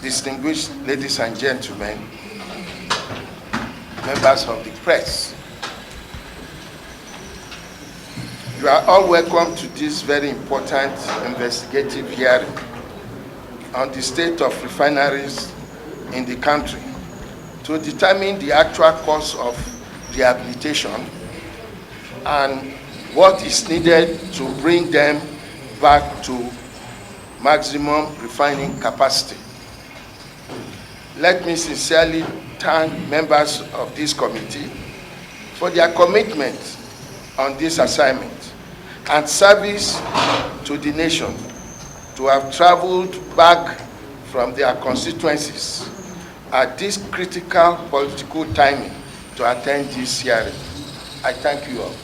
distinguished ladies and gentlemen, members of the press, you are all welcome to this very important investigative hearing on the state of refineries in the country to determine the actual cause of rehabilitation and what is needed to bring them back to maximum refining capacity. Let me sincerely thank members of this committee for their commitment on this assignment and service to the nation, to have traveled back from their constituencies at this critical political timing to attend this hearing. I thank you all.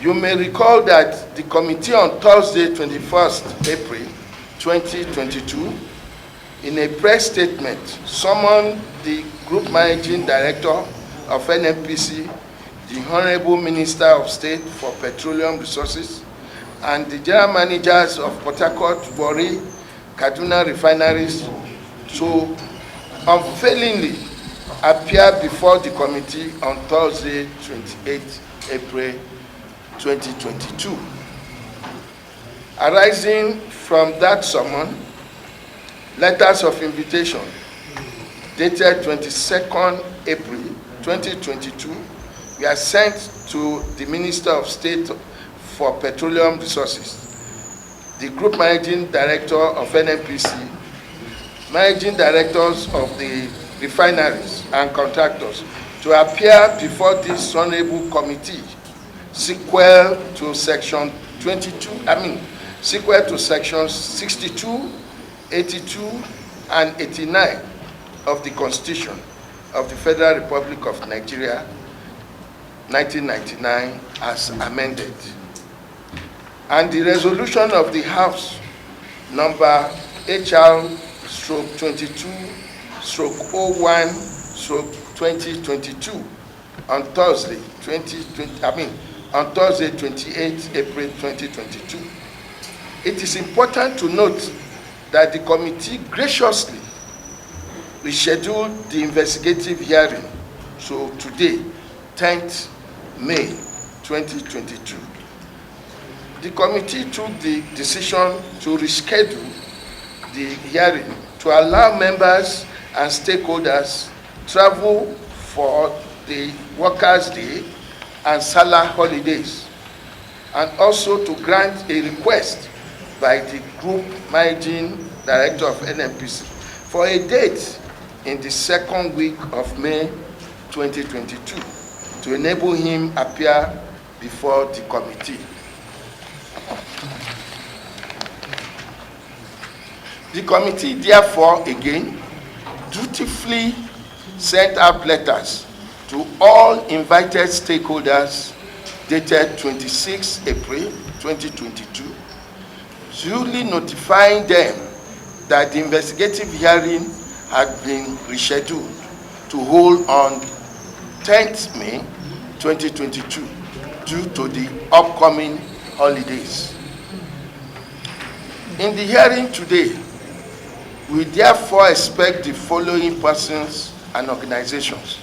You may recall that the committee on Thursday, 21st April 2022, in a press statement, summoned the Group Managing Director of NNPC, the Honorable Minister of State for Petroleum Resources, and the General Managers of Port Harcourt, Warri, Kaduna Refineries to unfailingly appear before the committee on Thursday, 28th April 2022. Arising from that summon, letters of invitation dated 22nd April 2022 were sent to the Minister of State for Petroleum Resources, the Group Managing Director of NNPC, Managing Directors of the refineries and contractors to appear before this honorable committee, sequel to section 62, 82, and 89 of the Constitution of the Federal Republic of Nigeria, 1999, as amended, and the resolution of the House number HR/22/01/2022 on Thursday, 28 April 2022. It is important to note that the committee graciously rescheduled the investigative hearing to today, 10th May 2022. The committee took the decision to reschedule the hearing to allow members and stakeholders travel for the Workers' Day and Salah holidays, and also to grant a request by the Group Managing Director of NNPC for a date in the second week of May 2022 to enable him appear before the committee. The committee therefore again dutifully sent out letters to all invited stakeholders dated 26 April 2022, duly notifying them that the investigative hearing had been rescheduled to hold on 10th May 2022 due to the upcoming holidays. In the hearing today, we therefore expect the following persons and organizations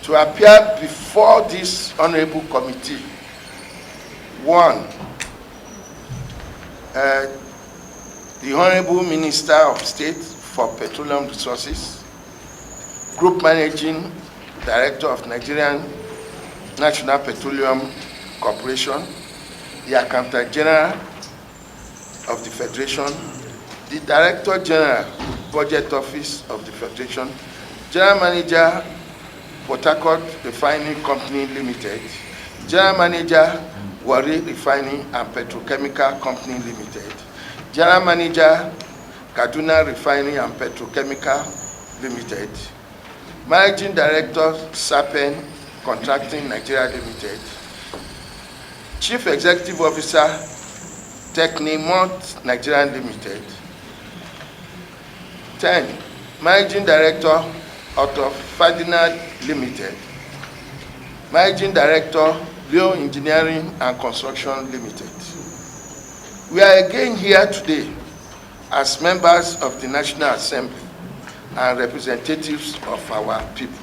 to appear before this honorable committee. 1, the Honorable Minister of State for Petroleum Resources, Group Managing Director of Nigerian National Petroleum Corporation, the Accountant General of the Federation, the Director General, Budget Office of the Federation, General Manager, Port Harcourt Refining Company Limited, General Manager, Warri Refining and Petrochemical Company Limited, General Manager, Kaduna Refining and Petrochemical Limited, Managing Director, Sapen Contracting Nigeria Limited, Chief Executive Officer, Technimont Nigeria Limited. 10, Managing Director, Otto Ferdinand Limited. Managing Director, Leo Engineering and Construction Limited. We are again here today as members of the National Assembly and representatives of our people,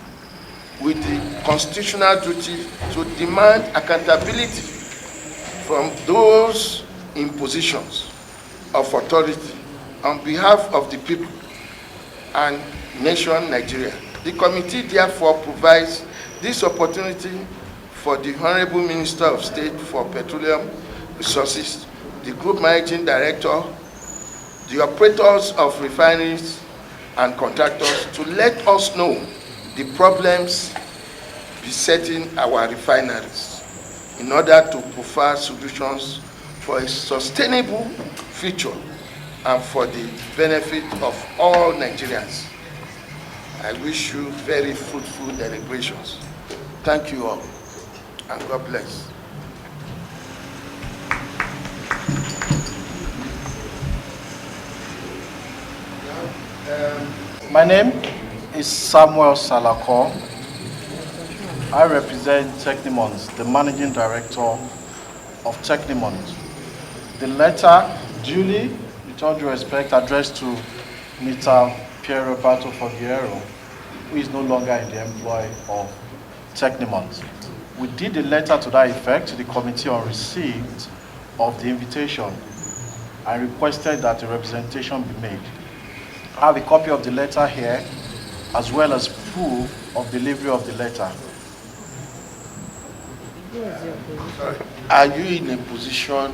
with the constitutional duty to demand accountability from those in positions of authority on behalf of the people and nation Nigeria. The committee therefore provides this opportunity for the Honorable Minister of State for Petroleum Resources, the Group Managing Director, the operators of refineries and contractors to let us know the problems besetting our refineries in order to provide solutions for a sustainable future and for the benefit of all Nigerians. I wish you very fruitful deliberations. Thank you all, and God bless. My name is Samuel Salako. I represent Technimons, the Managing Director of Technimons. The letter duly, with all due respect, addressed to Mr. Pierre Roberto Foguero, who is no longer in the employ of Technimons. We did a letter to that effect to the committee on receipt of the invitation and requested that a representation be made. I have a copy of the letter here, as well as proof of delivery of the letter. Are you in a position,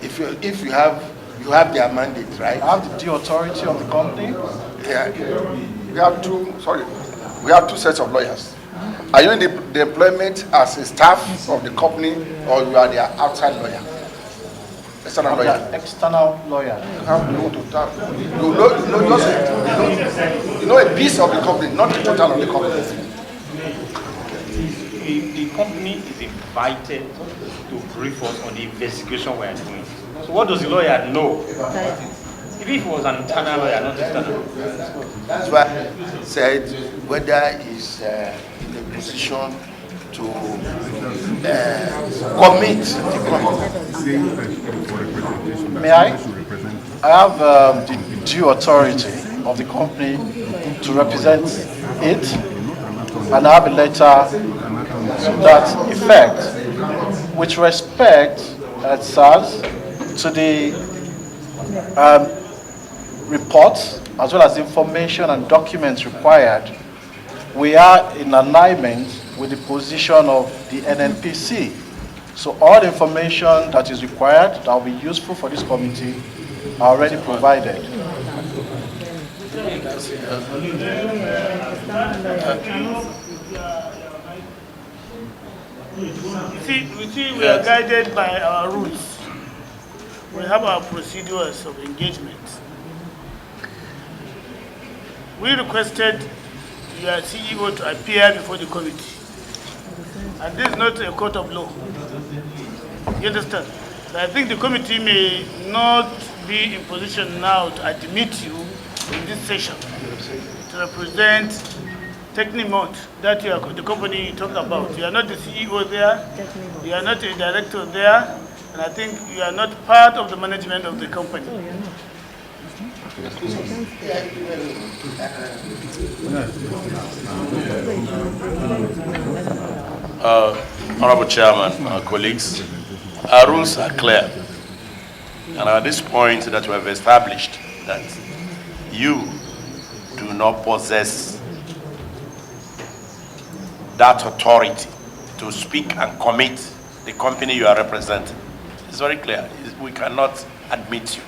if you have their mandate, right? I have the authority of the company. Yeah. We have two sets of lawyers. Are you in the employment as a staff of the company, or you are their outside lawyer? External lawyer. External lawyer. You know a piece of the company, not the total of the company. The company is invited to brief us on the investigation we are doing. So what does the lawyer know? If it was an internal lawyer, not external. That's why I said whether he's in a position to commit the company. May I? I have the due authority of the company to represent it, and I have a letter to that effect. With respect, SARS, to the reports as well as information and documents required, we are in alignment with the position of the NNPC. So all the information that is required that will be useful for this committee are already provided. You see, we are guided by our rules. We have our procedures of engagement. We requested your CEO to appear before the committee. And this is not a court of law. You understand? So I think the committee may not be in position now to admit you in this session to represent Technimont, that you are the company you talk about. You are not the CEO there, you are not a director there, and I think you are not part of the management of the company. Honorable Chairman, colleagues, our rules are clear. And at this point that we have established that you do not possess that authority to speak and commit the company you are representing. It's very clear. We cannot admit you.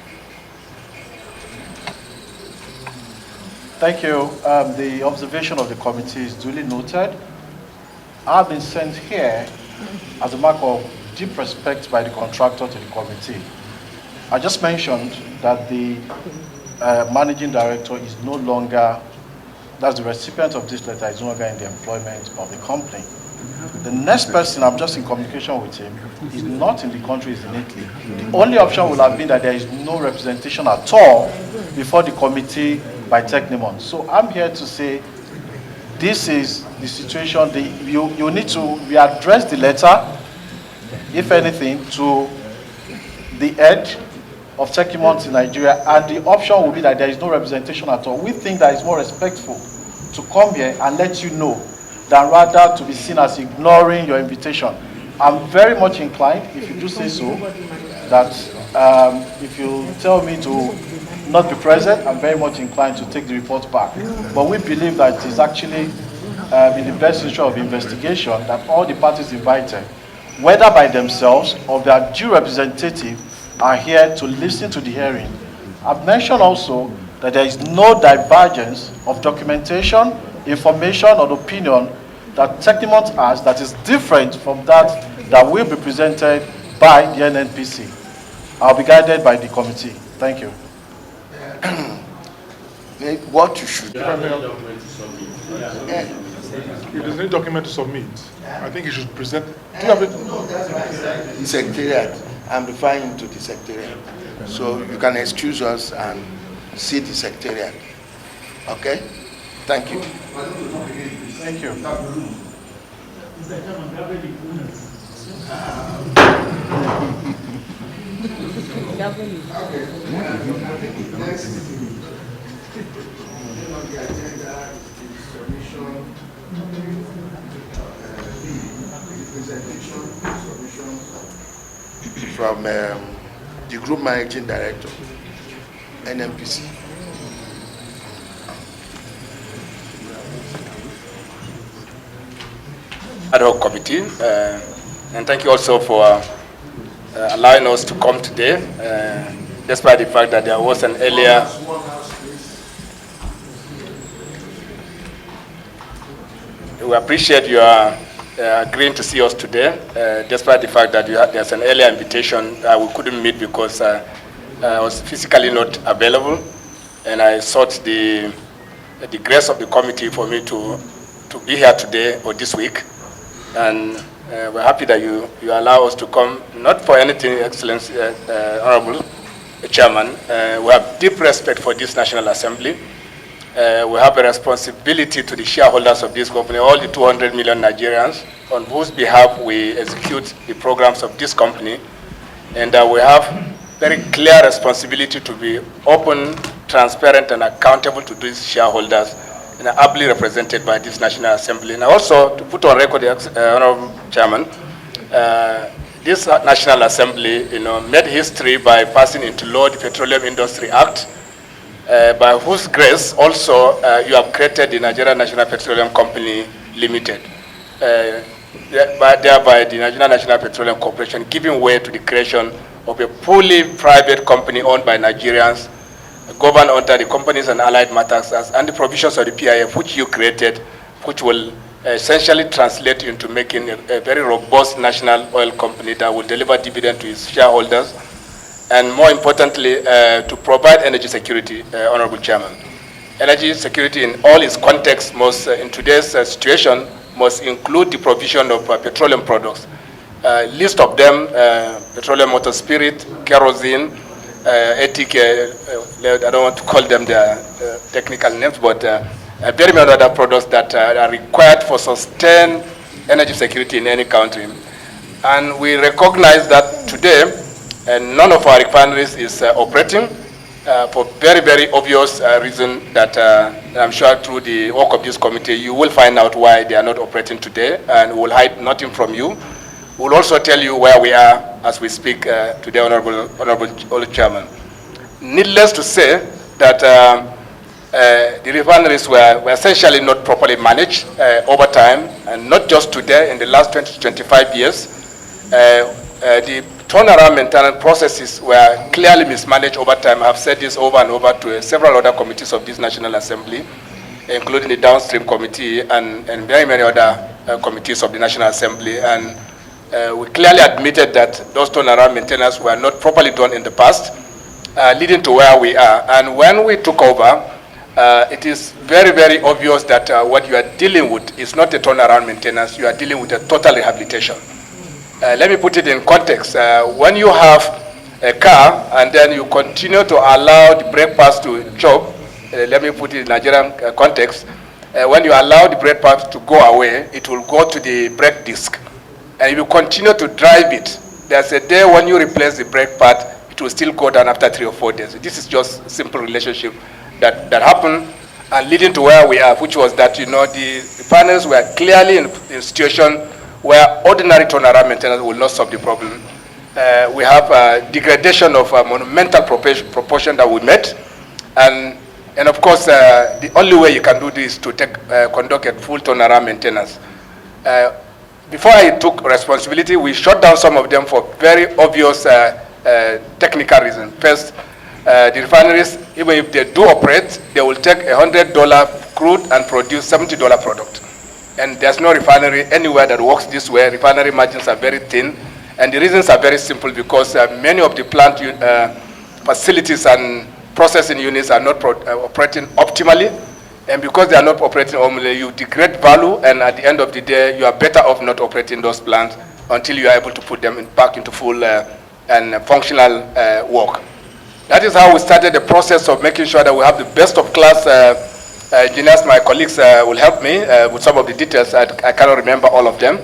Thank you. The observation of the committee is duly noted. I've been sent here as a mark of deep respect by the contractor to the committee. I just mentioned that the managing director is no longer, that's the recipient of this letter, is no longer in the employment of the company. The next person, I'm just in communication with him, is not in the country, is in Italy. The only option would have been that there is no representation at all before the committee by Technimont. So I'm here to say this is the situation. You need to readdress the letter, if anything, to the head of Tekimont in Nigeria, and the option will be that there is no representation at all. We think that it's more respectful to come here and let you know than rather to be seen as ignoring your invitation. I'm very much inclined, if you do say so, that if you tell me to not be present, I'm very much inclined to take the report back. But we believe that it is actually in the best interest of investigation that all the parties invited, whether by themselves or their due representative, are here to listen to the hearing. I've mentioned also that there is no divergence of documentation, information, or opinion that Tekimont has that is different from that that will be presented by the NNPC. I'll be guided by the committee. Thank you. What you should do. If there's any document to submit, I think you should present. Do you have it? The secretariat. I'm referring to the secretariat. So you can excuse us and see the secretariat. Okay? Thank you. Thank you. From the Group Managing Director, NNPC. Ad hoc committee, and thank you also for allowing us to come today, despite the fact that there was an earlier. We appreciate your agreeing to see us today, despite the fact that there's an earlier invitation. We couldn't meet because I was physically not available, and I sought the grace of the committee for me to be here today or this week. And we're happy that you allow us to come, not for anything, Excellency, Honorable Chairman. We have deep respect for this National Assembly. We have a responsibility to the shareholders of this company, all the 200 million Nigerians, on whose behalf we execute the programs of this company. And we have very clear responsibility to be open, transparent, and accountable to these shareholders, and are ably represented by this National Assembly. And also, to put on record, Honorable Chairman, this National Assembly, made history by passing into law the Petroleum Industry Act, by whose grace also you have created the Nigeria National Petroleum Company Limited, thereby the Nigeria National Petroleum Corporation giving way to the creation of a fully private company owned by Nigerians, governed under the Companies and Allied Matters Act and the provisions of the PIF, which you created, which will essentially translate into making a very robust national oil company that will deliver dividend to its shareholders, and more importantly, to provide energy security, Honorable Chairman. Energy security in all its contexts must, in today's situation, must include the provision of petroleum products. List of them, petroleum motor spirit, kerosene, ethic, I don't want to call them their technical names, but very many other products that are required for sustained energy security in any country. And we recognize that today, none of our refineries is operating for very, very obvious reason that I'm sure through the work of this committee, you will find out why they are not operating today, and we'll hide nothing from you. We'll also tell you where we are as we speak today, Honorable Chairman. Needless to say that the refineries were essentially not properly managed over time, and not just today, in the last 20 to 25 years. The turnaround maintenance processes were clearly mismanaged over time. I've said this over and over to several other committees of this National Assembly, including the downstream committee and very many other committees of the National Assembly. And we clearly admitted that those turnaround maintenance were not properly done in the past, leading to where we are. And when we took over, it is very, very obvious that what you are dealing with is not a turnaround maintenance. You are dealing with a total rehabilitation. Let me put it in context. When you have a car and then you continue to allow the brake pads to choke, let me put it in Nigerian context, when you allow the brake pads to go away, it will go to the brake disc. And if you continue to drive it, there's a day when you replace the brake pad, it will still go down after 3 or 4 days. This is just simple relationship that happened and leading to where we are, which was that, the refineries were clearly in a situation where ordinary turnaround maintenance will not solve the problem. We have a degradation of a monumental proportion that we met, and of course, the only way you can do this is to conduct a full turnaround maintenance. Before I took responsibility, we shut down some of them for very obvious technical reasons. First, the refineries, even if they do operate, they will take $100 crude and produce $70 product. And there's no refinery anywhere that works this way. Refinery margins are very thin. And the reasons are very simple because many of the plant facilities and processing units are not operating optimally. And because they are not operating optimally, you degrade value, and at the end of the day, you are better off not operating those plants until you are able to put them back into full and functional work. That is how we started the process of making sure that we have the best of class engineers. My colleagues will help me with some of the details. I cannot remember all of them.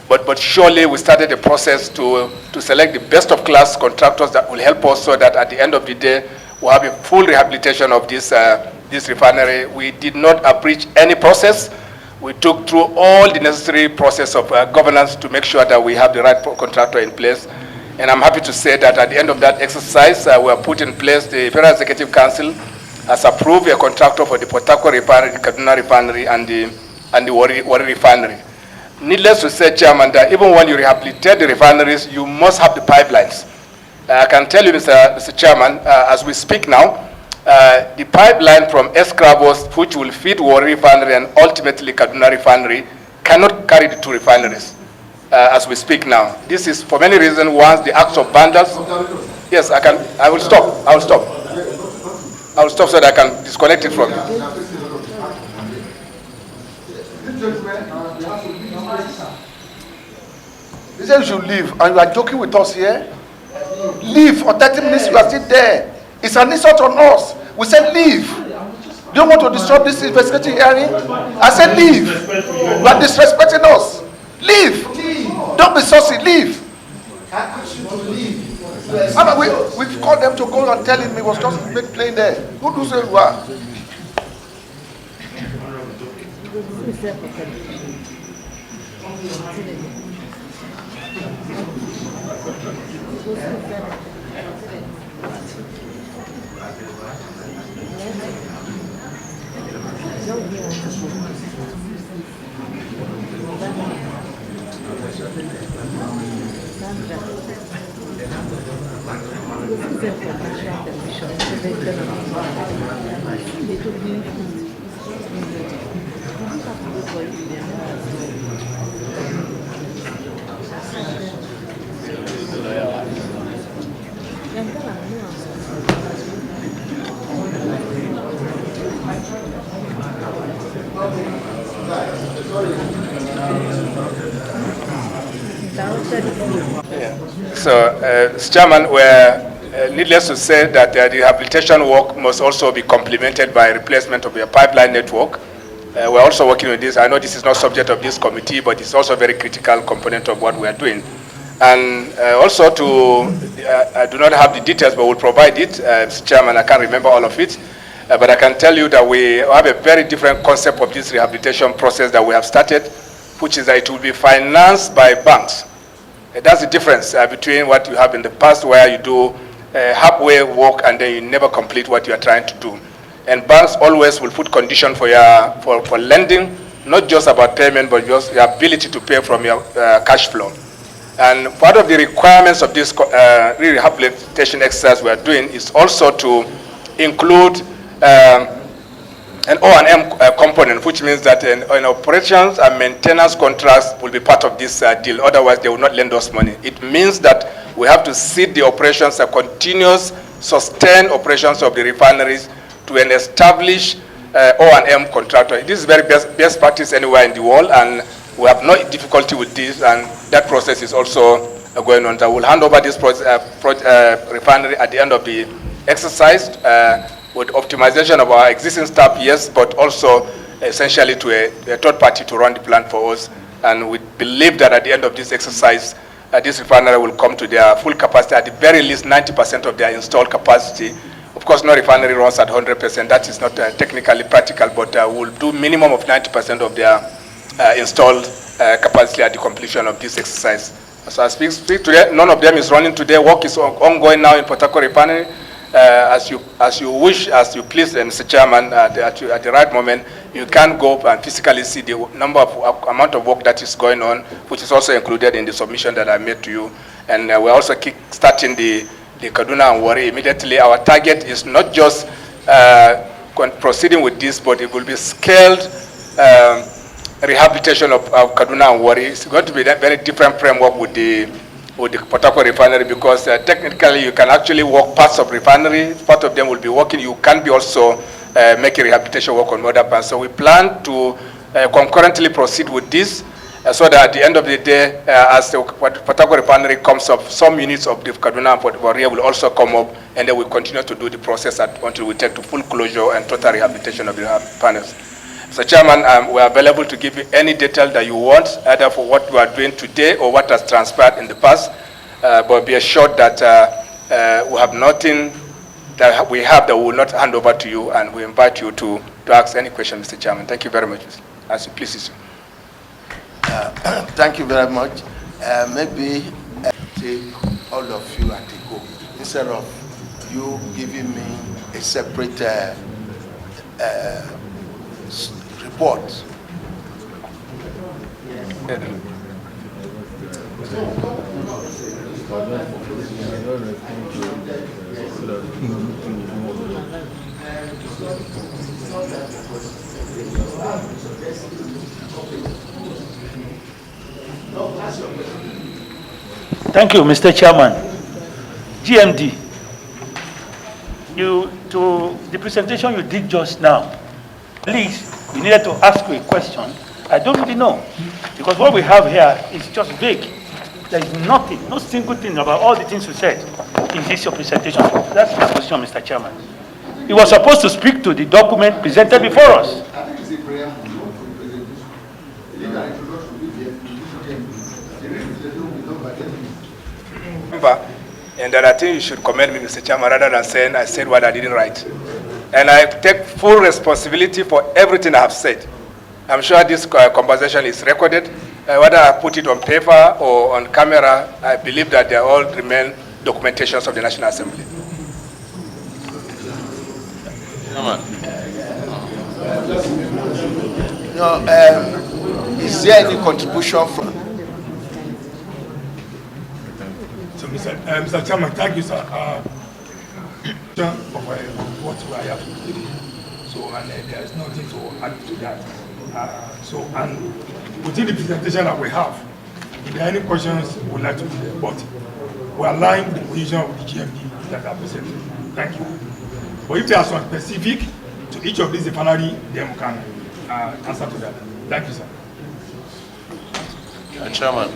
But surely we started the process to select the best of class contractors that will help us so that at the end of the day, we'll have a full rehabilitation of this refinery. We did not breach any process. We took through all the necessary process of governance to make sure that we have the right contractor in place. And I'm happy to say that at the end of that exercise, we have put in place, the Federal Executive Council has approved a contractor for the Port Harcourt Refinery, the Kaduna Refinery, and the Warri Refinery. Needless to say, Chairman, that even when you rehabilitate the refineries, you must have the pipelines. I can tell you, Mr. Chairman, as we speak now, the pipeline from Escravos, which will feed Warri Refinery and ultimately Kaduna Refinery, cannot carry the two refineries. As we speak now. This is for many reasons. Once the acts of vandals, yes, I will stop. I will stop so that I can disconnect it from you. He said you should leave, and you are joking with us here? Leave for 30 minutes, you are still there. It's an insult on us. We said leave. Do you want to disrupt this investigative hearing? I said leave. You are disrespecting us. Leave. Don't be saucy. Leave. I asked you to leave. We called them to go and tell him he was just playing there. Who do you say you are? So, Chairman, needless to say that the rehabilitation work must also be complemented by replacement of the pipeline network. We're also working with this. I know this is not subject of this committee, but it's also a very critical component of what we are doing. And also I do not have the details, but we'll provide it. Chairman, I can't remember all of it. But I can tell you that we have a very different concept of this rehabilitation process that we have started, which is that it will be financed by banks. That's the difference between what you have in the past, where you do halfway work and then you never complete what you are trying to do. And banks always will put condition for lending, not just about payment, but just the ability to pay from your cash flow. And part of the requirements of this rehabilitation exercise we are doing is also to include an O&M component, which means that in operations and maintenance contracts will be part of this deal. Otherwise, they will not lend us money. It means that we have to seed the operations, continuous, sustained operations of the refineries to an established O&M contractor. This is very best practice anywhere in the world, and we have no difficulty with this, and that process is also going on. So we'll hand over this refinery at the end of the exercise with optimization of our existing staff, yes, but also essentially to a third party to run the plant for us. And we believe that at the end of this exercise, this refinery will come to their full capacity, at the very least 90% of their installed capacity. Of course, no refinery runs at 100%. That is not technically practical, but we'll do minimum of 90% of their installed capacity at the completion of this exercise. So I speak today, none of them is running today. Work is ongoing now in Port Harcourt Refinery. As you wish, as you please, Mr. Chairman, at the right moment, you can go and physically see the amount of work that is going on, which is also included in the submission that I made to you. And we're also starting the Kaduna and Warri immediately. Our target is not just proceeding with this, but it will be scaled rehabilitation of Kaduna and Warri. It's going to be a very different framework with the Port Harcourt Refinery, because technically you can actually work parts of refinery, part of them will be working. You can be also making rehabilitation work on other parts. So we plan to concurrently proceed with this so that at the end of the day, as the Port Harcourt Refinery comes up, some units of the Kaduna and Port Warri will also come up, and then we continue to do the process until we take to full closure and total rehabilitation of the refineries. So, Chairman, we are available to give you any detail that you want, either for what we are doing today or what has transpired in the past. But be assured that we have nothing that we have that we will not hand over to you, and we invite you to ask any question, Mr. Chairman. Thank you very much. As you please. Thank you very much. Maybe take all of you at a go, instead of you giving me a separate report. Thank you, Mr. Chairman. GMD, to the presentation you did just now, please, you needed to ask you a question. I don't really know, because what we have here is just vague. There is nothing, no single thing about all the things you said in this your presentation. That's my question, Mr. Chairman. He was supposed to speak to the document presented before us. And that I think you should commend me, Mr. Chairman, rather than saying I said what I didn't write. And I take full responsibility for everything I have said. I'm sure this conversation is recorded. Whether I put it on paper or on camera, I believe that they all remain documentations of the National Assembly. No, is there any contribution from? So, Mr. Chairman, thank you, sir. For what we are here to do. So, and there is nothing to add to that. And within the presentation that we have, if there are any questions, we would like to do them. But we are aligned with the position of the GMD that are presented. Thank you. But if there are some specific to each of these refineries, then we can answer to that. Thank you, sir. Chairman,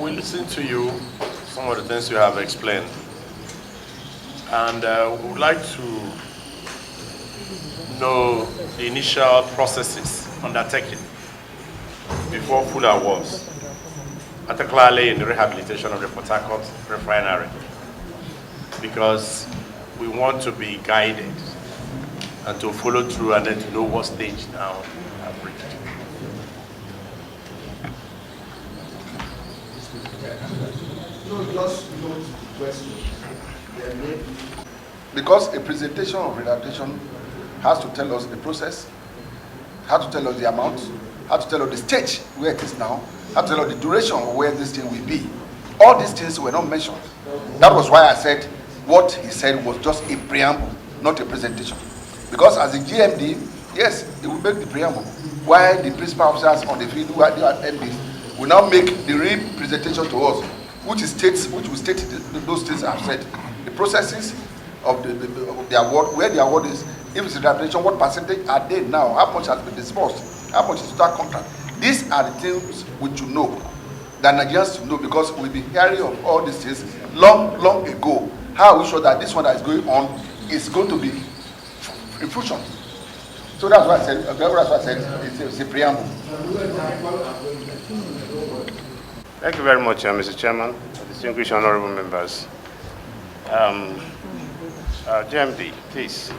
we listened to you, some of the things you have explained, and we would like to know the initial processes undertaken before full awards, particularly in the rehabilitation of the Port Harcourt Refinery, because we want to be guided and to follow through and then to know what stage now we have reached. No, just note questions. Because a presentation of rehabilitation has to tell us the process, has to tell us the amount, has to tell us the stage where it is now, has to tell us the duration of where this thing will be. All these things were not mentioned. That was why I said what he said was just a preamble, not a presentation. Because as a GMD, yes, it will make the preamble. While the principal officers on the field who are MDs will now make the real presentation to us, which will state those things I've said. The processes of the award, where the award is, if it's a rehabilitation, what percentage are they now? How much has been disbursed? How much is that contract? These are the things we should know, that Nigerians should know, because we've been hearing of all these things long ago. How are we sure that this one that is going on is going to be in fruition? So that's what I said. That's what I said. It's a preamble. Thank you very much, Mr. Chairman, distinguished honorable members. GMD, please.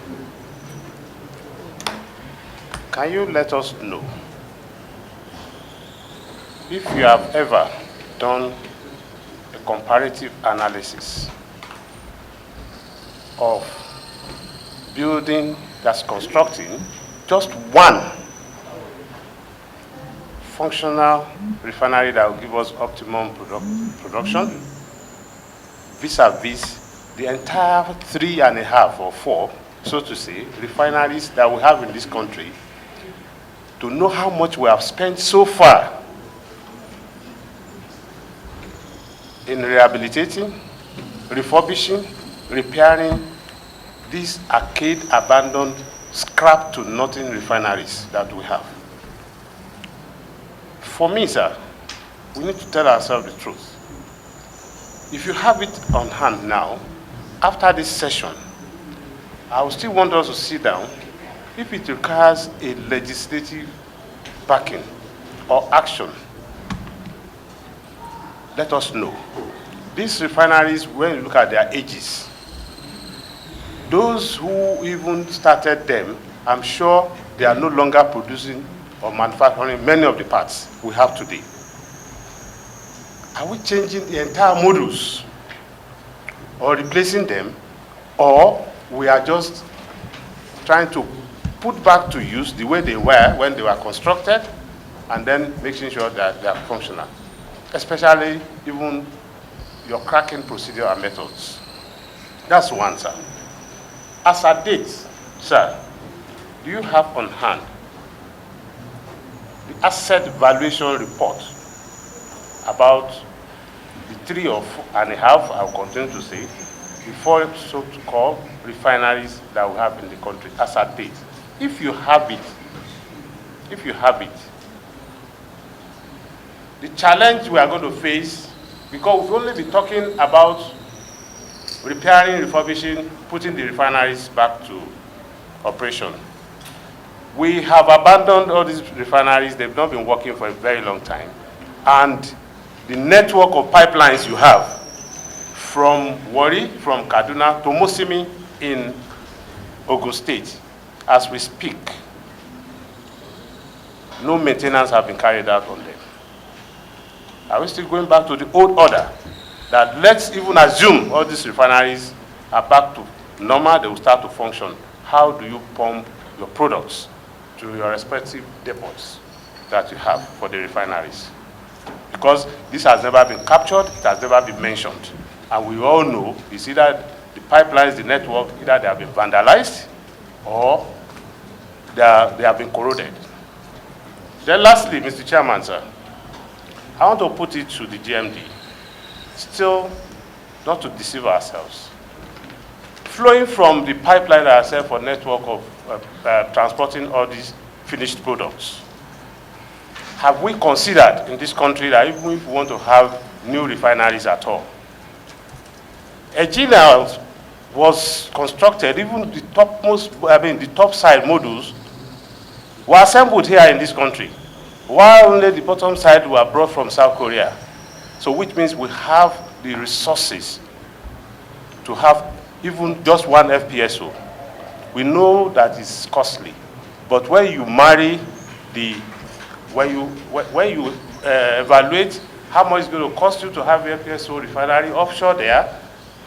Can you let us know if you have ever done a comparative analysis of building that's constructing just one functional refinery that will give us optimum production vis-a-vis the entire 3.5 or 4, so to say, refineries that we have in this country, to know how much we have spent so far in rehabilitating, refurbishing, repairing these arcade abandoned scrap to nothing refineries that we have. For me, sir, we need to tell ourselves the truth. If you have it on hand now, after this session, I will still want us to sit down. If it requires a legislative backing or action, let us know. These refineries, when you look at their ages, those who even started them, I'm sure they are no longer producing or manufacturing many of the parts we have today. Are we changing the entire models or replacing them, or we are just trying to put back to use the way they were when they were constructed and then making sure that they are functional, especially even your cracking procedure and methods? That's one, sir. As a date, sir, do you have on hand the asset valuation report about the 3.5, I will continue to say, the 4 so-called refineries that we have in the country as a date? If you have it, the challenge we are going to face, because we've only been talking about repairing, refurbishing, putting the refineries back to operation. We have abandoned all these refineries. They've not been working for a very long time. And the network of pipelines you have from Warri, from Kaduna to Mosimi in Ogun State, as we speak, no maintenance have been carried out on them. Are we still going back to the old order that let's even assume all these refineries are back to normal, they will start to function? How do you pump your products to your respective depots that you have for the refineries? Because this has never been captured, it has never been mentioned. And we all know it's either the pipelines, the network, either they have been vandalized or they have been corroded. Then lastly, Mr. Chairman, sir, I want to put it to the GMD, still not to deceive ourselves. Flowing from the pipeline ourselves for network of transporting all these finished products, have we considered in this country that even if we want to have new refineries at all, Egina was constructed, even the top side modules were assembled here in this country, while only the bottom side were brought from South Korea. So which means we have the resources to have even just one FPSO. We know that it's costly, but when you marry when you evaluate how much it's going to cost you to have the FPSO refinery offshore there,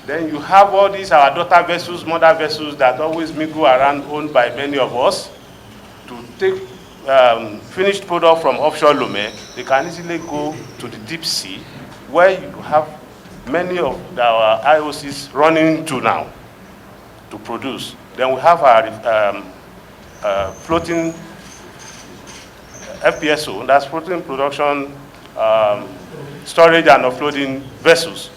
then you have all these our daughter vessels, mother vessels that always mingle around, owned by many of us, to take finished product from offshore Lome. They can easily go to the deep sea, where you have many of our IOCs running to now to produce. Then we have our floating FPSO, that's floating production, storage and offloading vessels.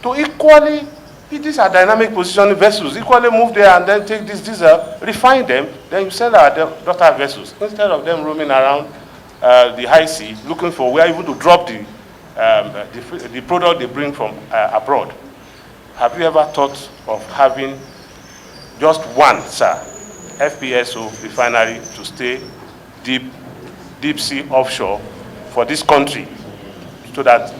To equally, these are dynamic positioning vessels, equally move there and then take this diesel, refine them, then you send our daughter vessels, instead of them roaming around the high sea, looking for where even to drop the product they bring from abroad. Have you ever thought of having just one, sir, FPSO refinery to stay deep sea offshore for this country, so that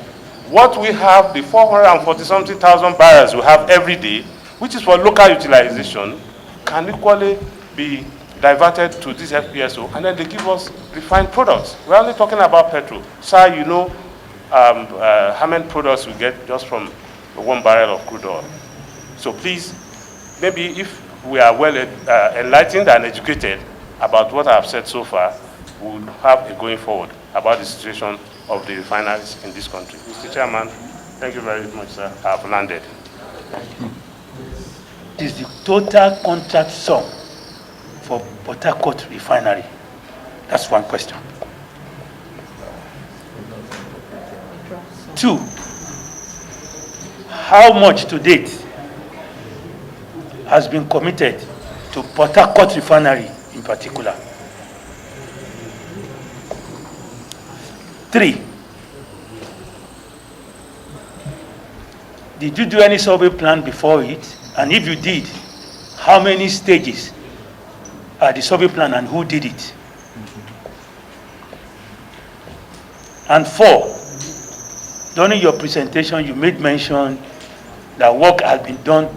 what we have, the 440-something thousand barrels we have every day, which is for local utilization, can equally be diverted to this FPSO, and then they give us refined products. We're only talking about petrol. Sir, you know how many products we get just from 1 barrel of crude oil. So please, maybe if we are well enlightened and educated about what I've said so far, we'll have a going forward about the situation of the refineries in this country. Mr. Chairman, thank you very much, sir. I've landed. Is the total contract sum for Port Harcourt refinery? That's one question. 2, how much to date has been committed to Port Harcourt refinery in particular? 3, did you do any survey plan before it? And if you did, how many stages are the survey plan and who did it? And 4, during your presentation, you made mention that work has been done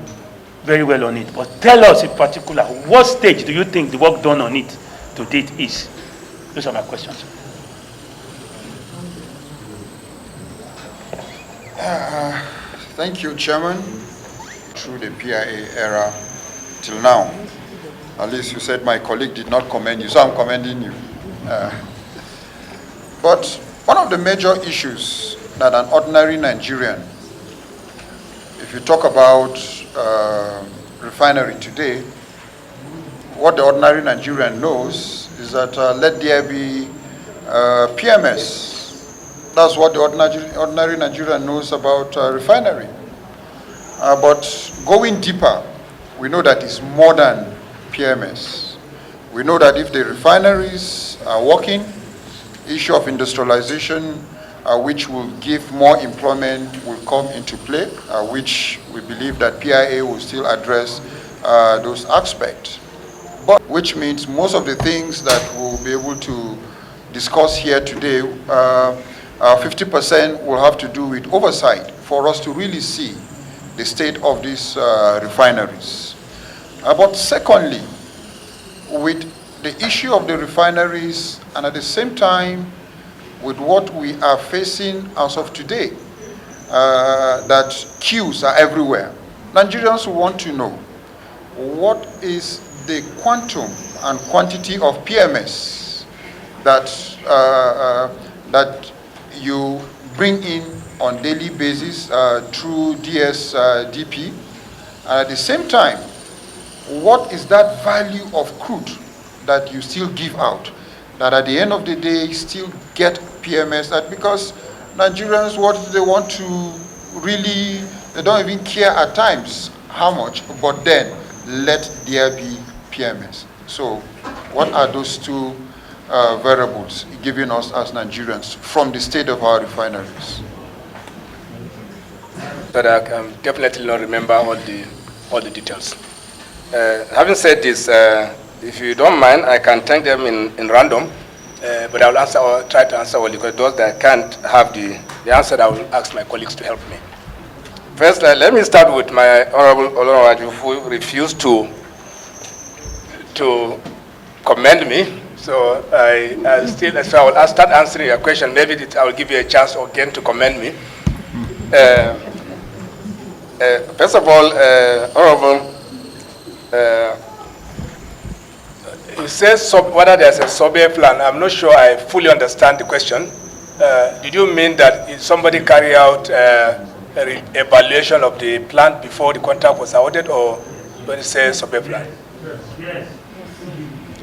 very well on it. But tell us in particular, what stage do you think the work done on it to date is? Those are my questions. Thank you, Chairman. Through the PIA era till now, at least you said my colleague did not commend you, so I'm commending you. But one of the major issues that an ordinary Nigerian, if you talk about refinery today, what the ordinary Nigerian knows is that let there be PMS. That's what the ordinary Nigerian knows about refinery. But going deeper, we know that it's more than PMS. We know that if the refineries are working, issue of industrialization, which will give more employment, will come into play, which we believe that PIA will still address those aspects. But which means most of the things that we'll be able to discuss here today, 50% will have to do with oversight for us to really see the state of these refineries. But secondly, with the issue of the refineries and at the same time with what we are facing as of today, that queues are everywhere, Nigerians want to know what is the quantum and quantity of PMS that, that you bring in on daily basis through DSDP, and at the same time, what is that value of crude that you still give out, that at the end of the day still get PMS, that because Nigerians, what they want to really, they don't even care at times how much, but then let there be PMS. So what are those two variables giving us as Nigerians from the state of our refineries? But I can definitely not remember all the details. Having said this, if you don't mind, I can thank them in random, but I will answer or try to answer all, because those that can't have the answer, I will ask my colleagues to help me. First, let me start with my Honorable Olorunwaju, who refused to commend me. So I'll start answering your question. Maybe I will give you a chance again to commend me. First of all, Honorable, you say whether there's a survey plan. I'm not sure I fully understand the question. Did you mean that somebody carry out evaluation of the plant before the contract was awarded, or when you say survey plan? Yes.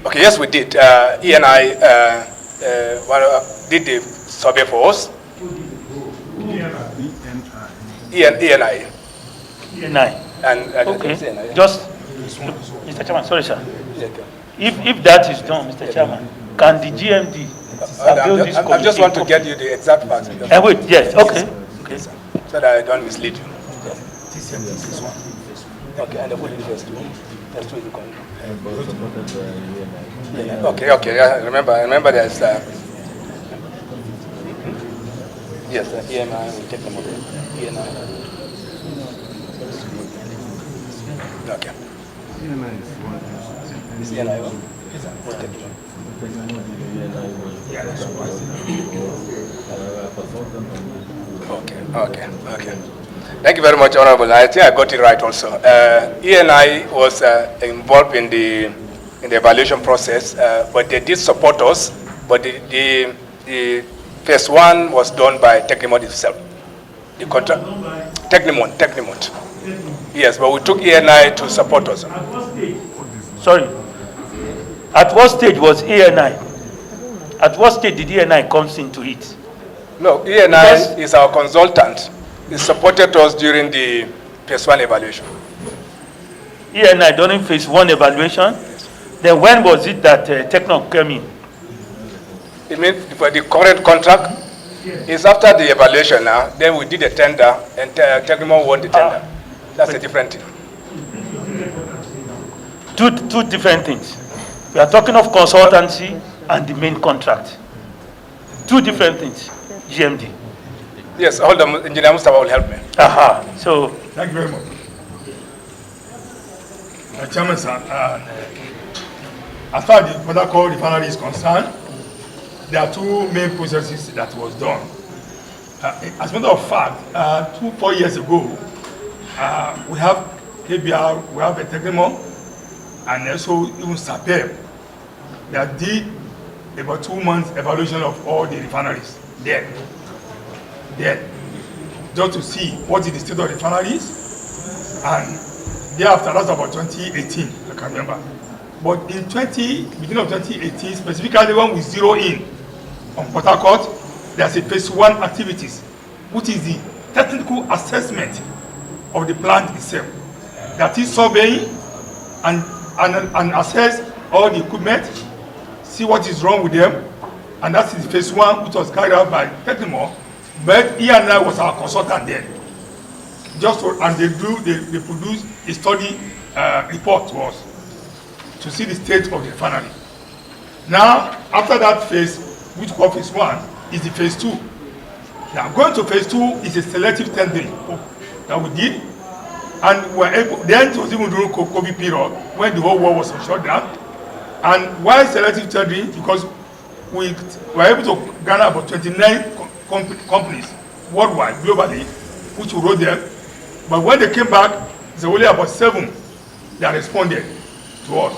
Okay, yes, we did. E&I did the survey for us. E&I. And okay. Just, Mr. Chairman, sorry, sir. If that is done, Mr. Chairman, can the GMD build this committee? I just want to get you the exact facts. Wait, yes, okay. Okay. So that I don't mislead you. Okay, and the full first two is Okay, yeah, remember there's, yes, EMI, we take them over. EMI. Okay. Is EMI one? We'll take it. Okay. Thank you very much, Honorable. I think I got it right also. ENI was involved in the evaluation process, but they did support us, but the phase one was done by Technimont itself. The contract, Technimont. Yes, but we took ENI to support us. Sorry. At what stage was ENI? At what stage did ENI comes into it? No, ENI is our consultant. He supported us during the phase one evaluation. ENI during phase one evaluation? Then when was it that Techno came in? You mean for the current contract? It's after the evaluation now. Then we did a tender and Techno won the tender. That's a different thing. Two different things. We are talking of consultancy and the main contract. Two different things. GMD. Yes, hold on, Engineer Mustafa will help me. So. Thank you very much. Chairman, sir, as far as the Protocol Refinery is concerned, there are two main processes that was done. As a matter of fact, 4 years ago, we have KBR, we have a Technimont, and also even SAPEM that did about 2 months evaluation of all the refineries there, just to see what is the state of refineries, and thereafter, that's about 2018, I can remember. But in beginning of 2018, specifically when we zero in on Port Harcourt, there's a phase one activities, which is the technical assessment of the plant itself. That is surveying and assess all the equipment, see what is wrong with them, and that is phase one, which was carried out by Technimont, but E&I was our consultant then. And they produced a study report to us to see the state of the refinery. Now, after that phase, which was phase one, is the phase two. Now, going to phase two is a selective tendering that we did, and we were able. Then it was even during COVID period when the whole world was on shutdown. And why selective tendering? Because we were able to garner about 29 companies worldwide, globally, which we wrote them. But when they came back, there were only about 7 that responded to us.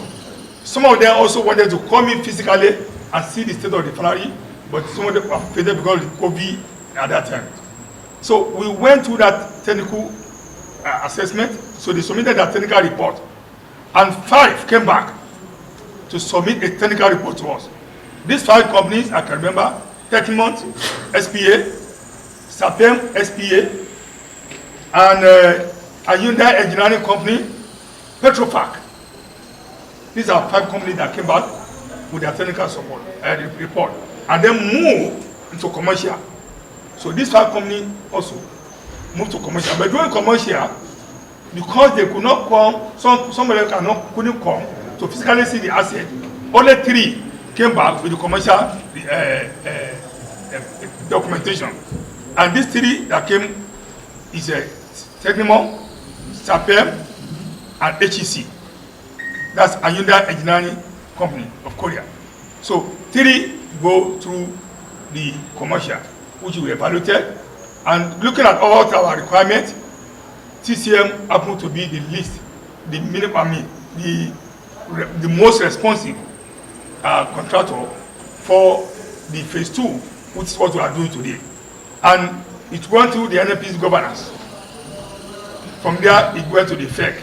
Some of them also wanted to come in physically and see the state of the refinery, but some of them were afraid because of COVID at that time. So we went through that technical assessment, so they submitted that technical report, and 5 came back to submit a technical report to us. These 5 companies, I can remember, Technimont, SPA, SAPEM, SPA, and a Hyundai engineering company, Petrofac. These are 5 companies that came back with their technical support report, and then moved into commercial. So these 5 companies also moved to commercial. But during commercial, because they could not come, some of them couldn't come to physically see the asset, only 3 came back with the commercial documentation. And these 3 that came is a Technimont, SAPEM, and HEC. That's a Hyundai engineering company of Korea. So 3 go through the commercial, which we evaluated. And looking at all our requirements, TCM happened to be the least, the minimum, the most responsive contractor for the phase 2, which is what we are doing today. And it went through the NNPC governance. From there, it went to the FEC,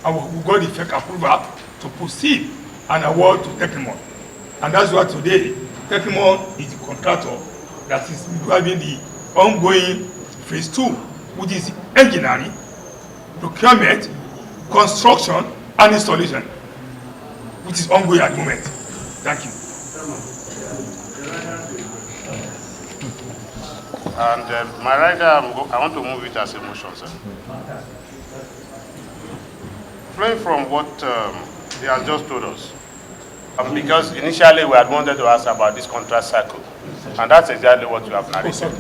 and we got the FEC approval to proceed and award to Technimont. And that's why today, Technimont is the contractor that is driving the ongoing phase 2, which is engineering, procurement, construction, and installation, which is ongoing at the moment. Thank you. And my rider, I want to move it as a motion, sir. Flowing from what he has just told us. Because initially we had wanted to ask about this contract cycle, and that's exactly what you have narrated.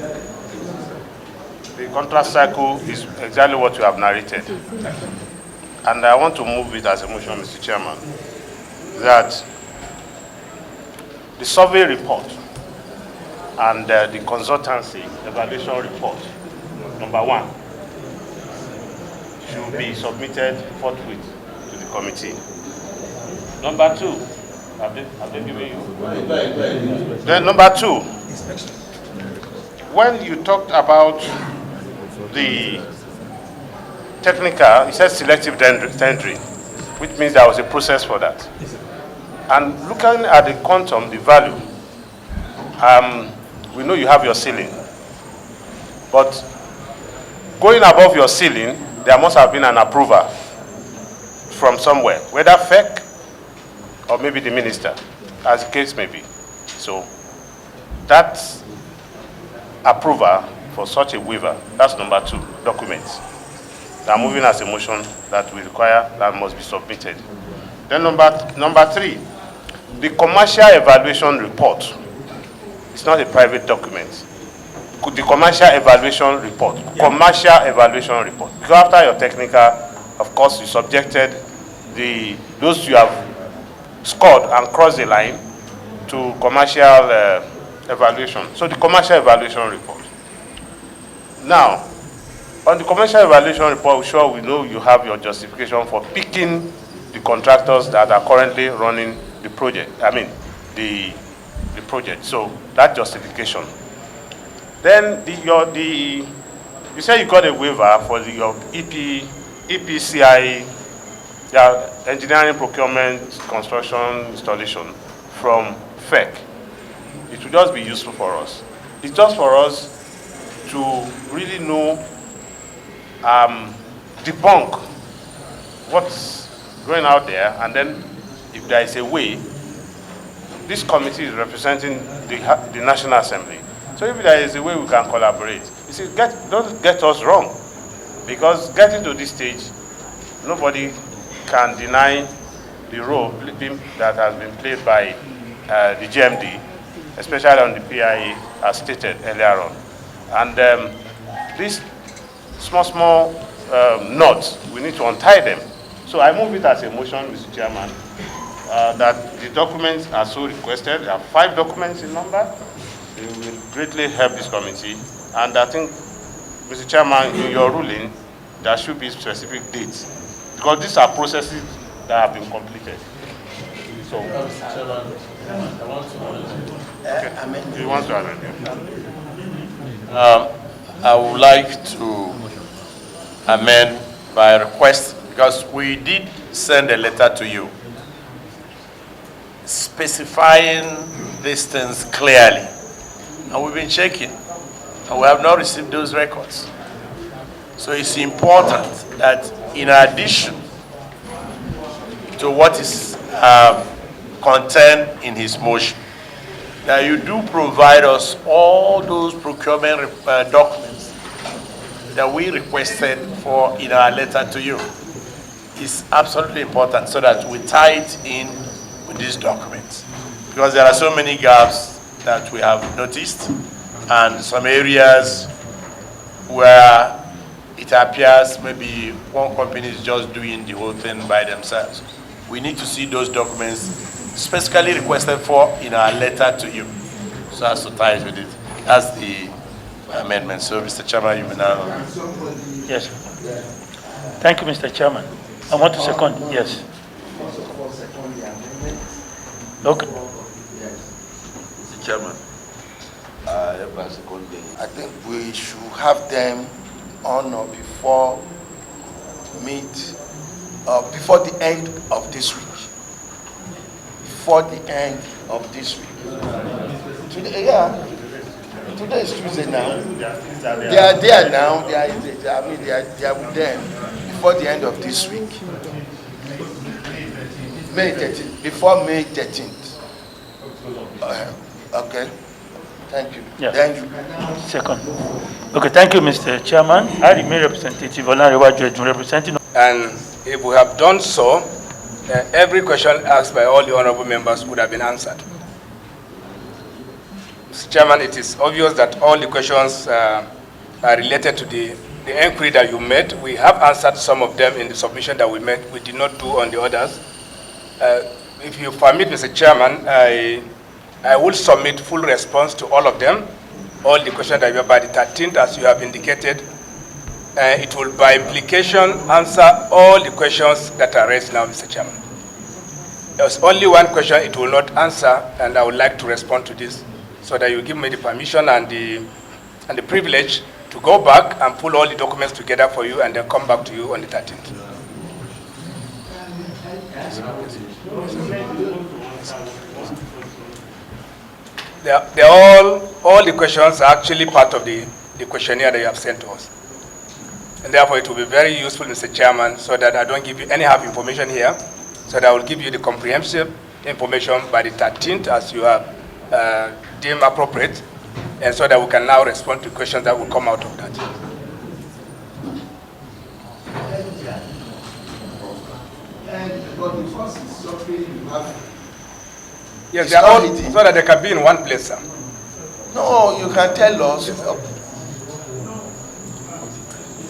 The contract cycle is exactly what you have narrated. And I want to move it as a motion, Mr. Chairman, that the survey report and the consultancy evaluation report, number 1, should be submitted forthwith to the committee. Number 2, have they given you? Then number 2, when you talked about the technical, you said selective tendering, which means there was a process for that. And looking at the quantum, the value, we know you have your ceiling. But going above your ceiling, there must have been an approval from somewhere, whether FEC or maybe the minister, as the case may be. So that approval for such a waiver, that's number 2, documents. Now moving as a motion that we require, that must be submitted. Then number 3, the commercial evaluation report. It's not a private document. The commercial evaluation report. Commercial evaluation report. Because after your technical, of course, you subjected those you have scored and crossed the line to commercial evaluation. So the commercial evaluation report. Now, on the commercial evaluation report, sure we know you have your justification for picking the contractors that are currently running the project. I mean, the project. So that justification. Then you say you got a waiver for your EPCI, engineering, procurement, construction, installation from FEC. It will just be useful for us. It's just for us to really know, debunk what's going out there, and then if there is a way, this committee is representing the National Assembly. So if there is a way we can collaborate, you see, don't get us wrong, because getting to this stage, nobody can deny the role that has been played by the GMD, especially on the PIA, as stated earlier on. And these small knots, we need to untie them. So I move it as a motion, Mr. Chairman, that the documents are so requested. There are 5 documents in number. They will greatly help this committee. And I think, Mr. Chairman, in your ruling, there should be specific dates, because these are processes that have been completed. So, I want to amend. You want to amend? I would like to amend by request, because we did send a letter to you specifying these things clearly, and we've been checking, and we have not received those records. So it's important that in addition to what is contained in his motion, that you do provide us all those procurement documents that we requested for in our letter to you. It's absolutely important, so that we tie it in with these documents, because there are so many gaps that we have noticed, and some areas where it appears maybe one company is just doing the whole thing by themselves. We need to see those documents specifically requested for in our letter to you, so as to tie it with it. That's the amendment. So, Mr. Chairman, you may now. Yes. Thank you, Mr. Chairman. I want to second. Yes. Okay. Mr. Chairman. I think we should have them on or before before the end of this week. Before the end of this week. Today, today is Tuesday now. They are there now. They are with them before the end of this week. May 13th. Before May 13th. Okay. Thank you. Yeah. Thank you. Second. Okay, thank you, Mr. Chairman. I remain representative Olanrewaju representing. And if we have done so, every question asked by all the honorable members would have been answered. Mr. Chairman, it is obvious that all the questions are related to the inquiry that you made. We have answered some of them in the submission that we made. We did not do on the others. If you permit, Mr. Chairman, I will submit full response to all of them, all the questions that you have by the 13th, as you have indicated. It will, by implication, answer all the questions that are raised now, Mr. Chairman. There's only one question it will not answer, and I would like to respond to this, so that you give me the permission and the privilege to go back and pull all the documents together for you and then come back to you on the 13th. They're all the questions are actually part of the questionnaire that you have sent to us. And therefore it will be very useful, Mr. Chairman, so that I don't give you any half information here, so that I will give you the comprehensive information by the 13th as you have deemed appropriate, and so that we can now respond to questions that will come out of that. Yes, they are all, so that they can be in one place, sir. No, you can tell us.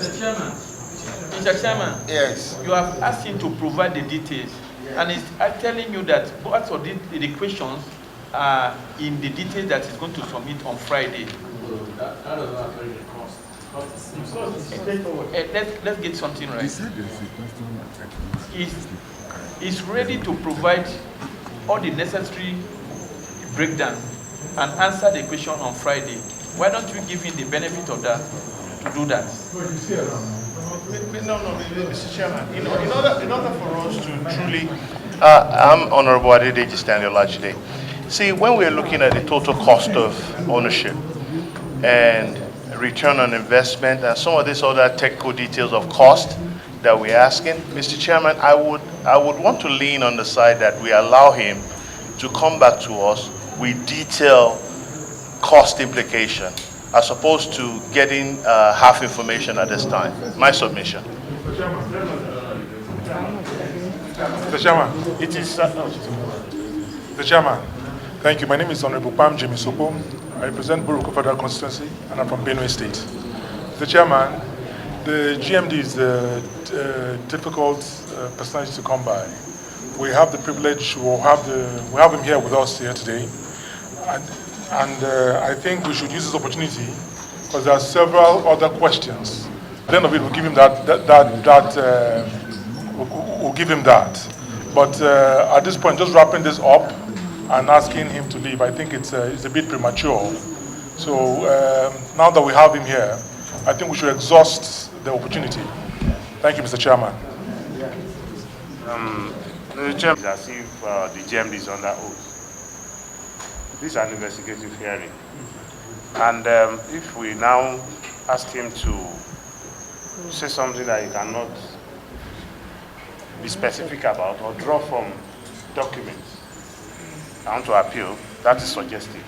Mr. Chairman, Yes. you have asked him to provide the details, and I'm telling you that both of the questions are in the details that he's going to submit on Friday. Let's get something right. He's ready to provide all the necessary breakdown and answer the question on Friday. Why don't you give him the benefit of that to do that? No, Mr. Chairman. In order for us to truly, I'm Honorable Adedeji Stanley Olajide. See, when we're looking at the total cost of ownership and return on investment and some of these other technical details of cost that we're asking, Mr. Chairman, I would want to lean on the side that we allow him to come back to us with detailed cost implication, as opposed to getting half information at this time. My submission. Mr. Chairman. it is. Mr. Chairman, thank you. My name is Honorable Pam Jimmy Sopo. I represent Buruku Federal Constituency, and I'm from Benue State. Mr. Chairman, the GMD is a difficult personality to come by. We have the privilege, we have him here with us here today, and I think we should use this opportunity because there are several other questions. At the end of it, we'll give him we'll give him that. But at this point, just wrapping this up and asking him to leave, I think it's a bit premature. So now that we have him here, I think we should exhaust the opportunity. Thank you, Mr. Chairman. Mr. Chairman, as if the GMD is under oath. This is an investigative hearing. And if we now ask him to say something that he cannot be specific about or draw from documents, I want to appeal, that is suggestive.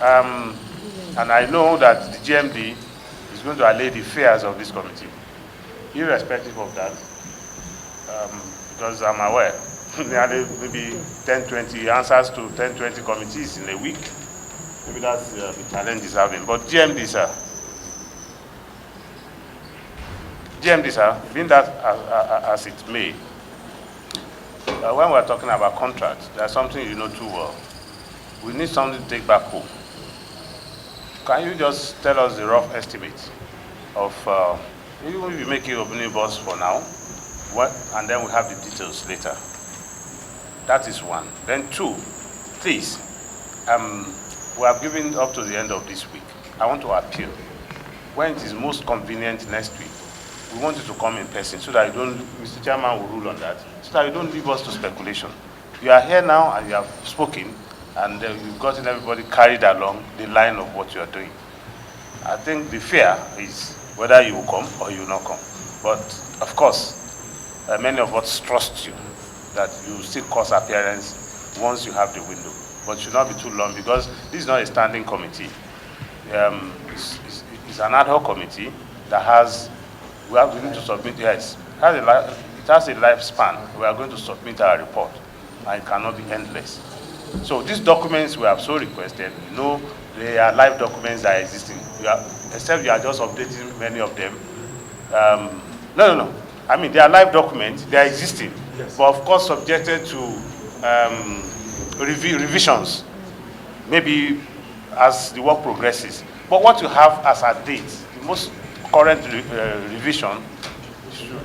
And I know that the GMD is going to allay the fears of this committee. Irrespective of that, because I'm aware, nearly maybe 10, 20 answers to 10, 20 committees in a week. Maybe that's the challenge he's having. But GMD, sir, being that as it may, when we're talking about contracts, there's something you know too well. We need something to take back home. Can you just tell us the rough estimate of, even if you make it omnibus for now, and then we have the details later. That is one. Then two, please, we have given up to the end of this week. I want to appeal. When it is most convenient next week, we want you to come in person so that you don't, Mr. Chairman will rule on that, so that you don't leave us to speculation. You are here now and you have spoken, and you've gotten everybody carried along the line of what you are doing. I think the fear is whether you will come or you will not come. But of course, many of us trust you that you will still cause appearance once you have the window. But it should not be too long because this is not a standing committee. It's an ad hoc committee that has, we need to submit, yes, it has a lifespan. We are going to submit our report, and it cannot be endless. So these documents we have so requested, they are live documents that are existing. Except you are just updating many of them. No. I mean, they are live documents, they are existing, yes. But of course subjected to revisions, maybe as the work progresses. But what you have as a date, the most current revision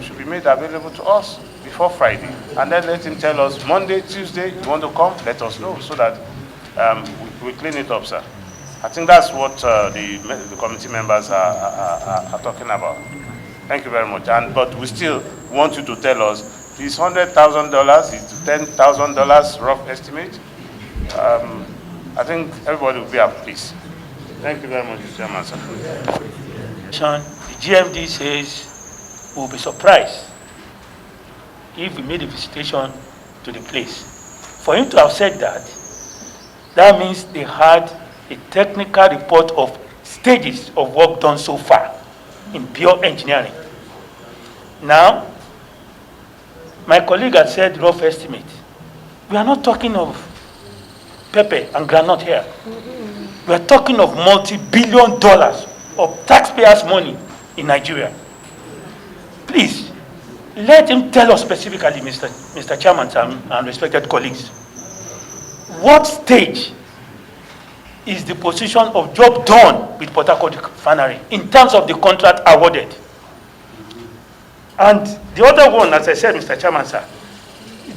should be made available to us before Friday. And then let him tell us Monday, Tuesday, you want to come, let us know so that we clean it up, sir. I think that's what the committee members are talking about. Thank you very much. But we still want you to tell us, is $100,000, is $10,000 rough estimate? I think everybody will be at peace. Thank you very much, Mr. Chairman, sir. Sean, the GMD says we'll be surprised if we made a visitation to the place. For him to have said that, that means they had a technical report of stages of work done so far in pure engineering. Now, my colleague had said rough estimate. We are not talking of pepper and granite here. We are talking of multi-billion dollars of taxpayers' money in Nigeria. Please, let him tell us specifically, Mr. Chairman and respected colleagues, what stage is the position of job done with Port Harcourt Refinery in terms of the contract awarded? And the other one, as I said, Mr. Chairman, sir,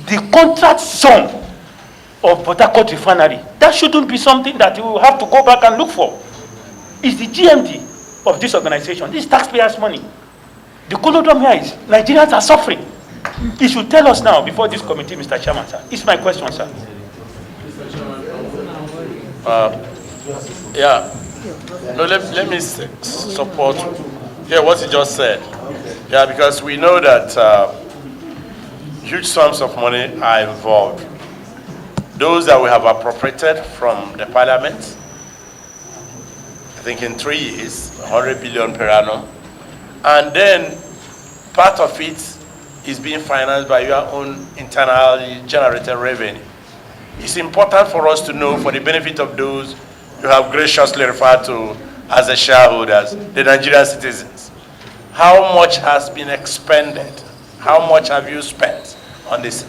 the contract sum of Port Harcourt Refinery, that shouldn't be something that you will have to go back and look for. It's the GMD of this organization. This is taxpayers' money. The conundrum here is Nigerians are suffering. He should tell us now before this committee, Mr. Chairman, sir. It's my question, sir. Yeah. No, let me support what he just said. Yeah, because we know that huge sums of money are involved. Those that we have appropriated from the parliament, I think in 3 years, 100 billion per annum. And then part of it is being financed by your own internally generated revenue. It's important for us to know, for the benefit of those you have graciously referred to as the shareholders, the Nigerian citizens, how much has been expended? How much have you spent on this?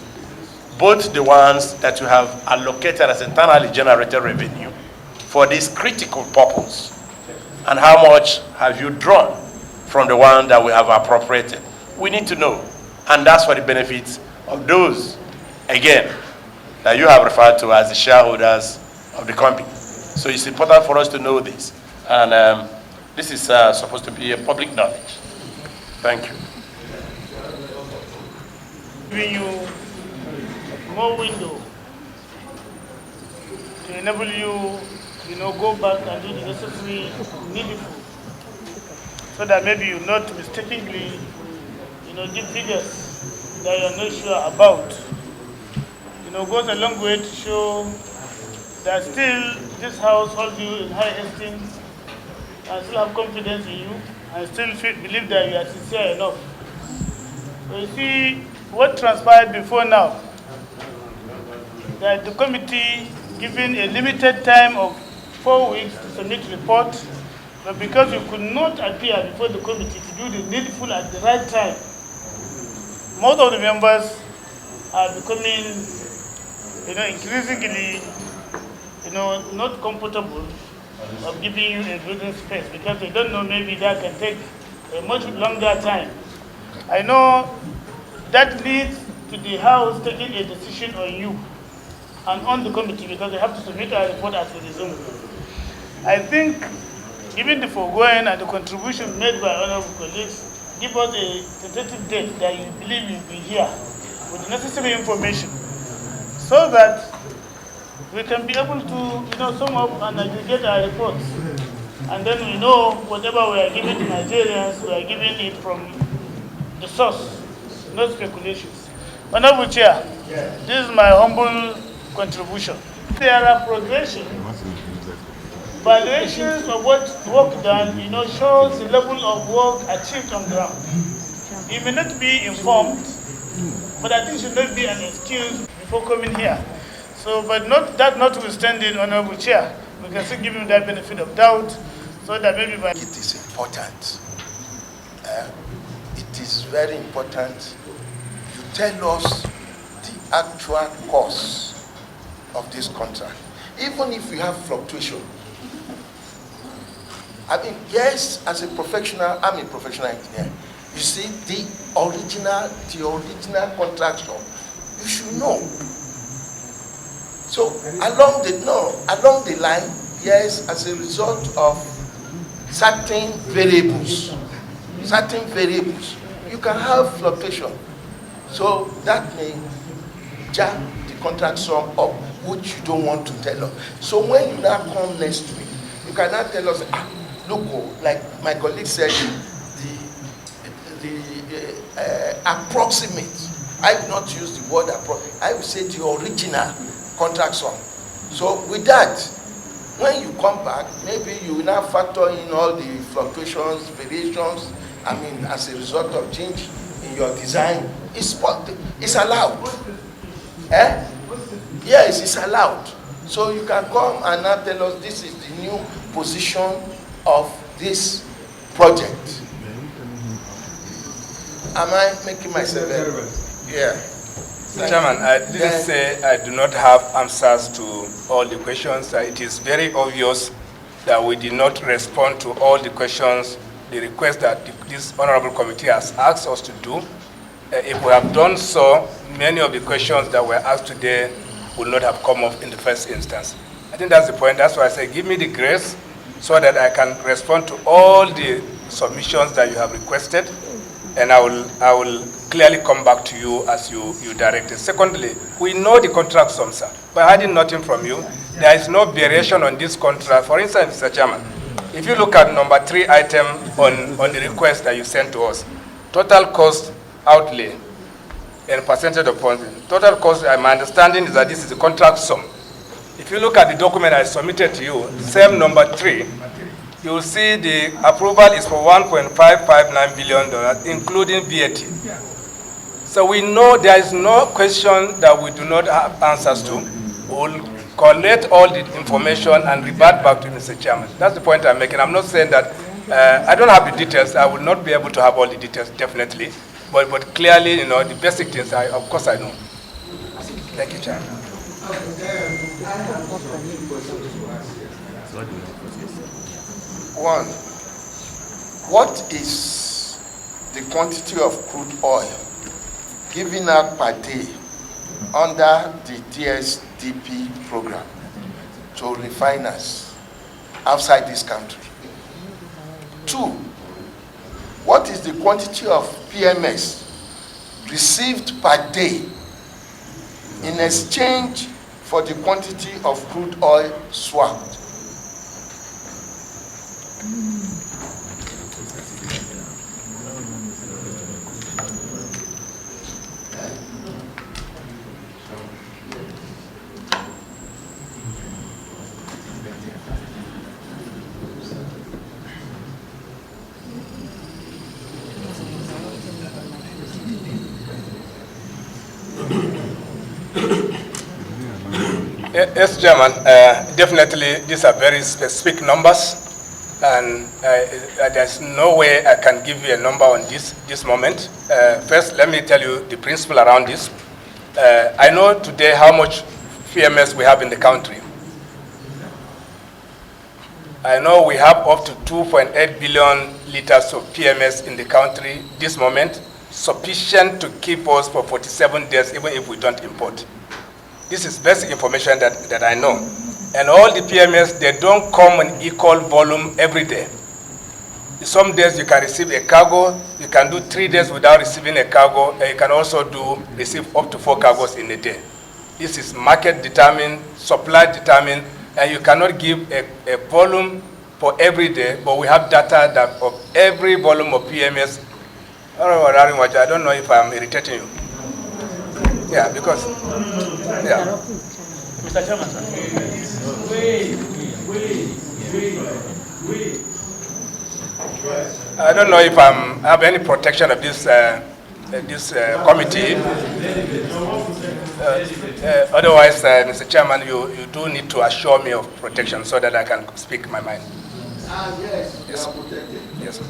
Both the ones that you have allocated as internally generated revenue for this critical purpose, and how much have you drawn from the one that we have appropriated? We need to know, and that's for the benefit of those, again, that you have referred to as the shareholders of the company. So it's important for us to know this, and this is supposed to be a public knowledge. Thank you. Giving you more window to enable you, go back and do the necessary needful, so that maybe you not mistakenly, give figures that you're not sure about. Goes a long way to show that still this house holds you in high esteem and still have confidence in you and still believe that you are sincere enough. So you see what transpired before now, that the committee given a limited time of 4 weeks to submit report, but because you could not appear before the committee to do the needful at the right time, most of the members are becoming, increasingly, not comfortable of giving you a breathing space because they don't know maybe that can take a much longer time. I know that leads to the House taking a decision on you and on the committee because they have to submit a report as we resume. I think, given the foregoing and the contribution made by honorable colleagues, give us a tentative date that you believe you'll be here with the necessary information so that we can be able to, sum up and aggregate our reports. And then we know whatever we are giving to Nigerians, we are giving it from the source, no speculations. Honorable Chair, this is my humble contribution. There are progression. Valuations of what work done, shows the level of work achieved on ground. You may not be informed But I think it should not be an excuse before coming here. So, but not that notwithstanding, Honorable Chair, we can still give him that benefit of doubt, so that maybe by... It is important. It is very important. You tell us the actual cost of this contract. Even if you have fluctuation. I mean, yes, as a professional, I'm a professional engineer. You see, the original contractor, you should know. So along the line, yes, as a result of certain variables, you can have fluctuation. So that may jack the contract sum up, which you don't want to tell us. So when you now come next week, you cannot tell us, look, like my colleague said, the approximate. I will not use the word approximate. I will say the original contract sum. So with that, when you come back, maybe you will now factor in all the fluctuations, variations, I mean, as a result of change in your design. It's allowed. Yes, it's allowed. So you can come and now tell us this is the new position of this project. Am I making myself clear? Yeah. Mr. Chairman, I didn't say I do not have answers to all the questions. It is very obvious that we did not respond to all the questions, the request that this honorable committee has asked us to do. If we have done so, many of the questions that were asked today would not have come up in the first instance. I think that's the point. That's why I say give me the grace so that I can respond to all the submissions that you have requested, and I will clearly come back to you as you directed. Secondly, we know the contract sum, sir. By hiding nothing from you, there is no variation on this contract. For instance, Mr. Chairman, if you look at number 3 item on the request that you sent to us, total cost outlay and percentage of funding. Total cost, my understanding is that this is the contract sum. If you look at the document I submitted to you, same number 3, you will see the approval is for $1.559 billion, including VAT. So we know there is no question that we do not have answers to. We'll collect all the information and revert back to Mr. Chairman. That's the point I'm making. I'm not saying that I don't have the details. I will not be able to have all the details, definitely. But clearly, you know, the basic things, of course I know. Thank you, Chairman. One, what is the quantity of crude oil given out per day under the TSDP program to refiners outside this country? 2, what is the quantity of PMS received per day in exchange for the quantity of crude oil swapped? Yes, Chairman. Definitely, these are very specific numbers, and there's no way I can give you a number on this moment. First, let me tell you the principle around this. I know today how much PMS we have in the country. I know we have up to 2.8 billion liters of PMS in the country this moment, sufficient to keep us for 47 days, even if we don't import. This is basic information that I know. And all the PMS, they don't come in equal volume every day. Some days you can receive a cargo, you can do 3 days without receiving a cargo, and you can also receive up to 4 cargos in a day. This is market determined, supply determined, and you cannot give a volume for every day, but we have data that of every volume of PMS. I don't know if I'm irritating you. Yeah, because, yeah. Mr. Chairman, sir. I don't know if I have any protection of this this committee. Otherwise, Mr. Chairman, you do need to assure me of protection so that I can speak my mind. Yes. Yes. Yes.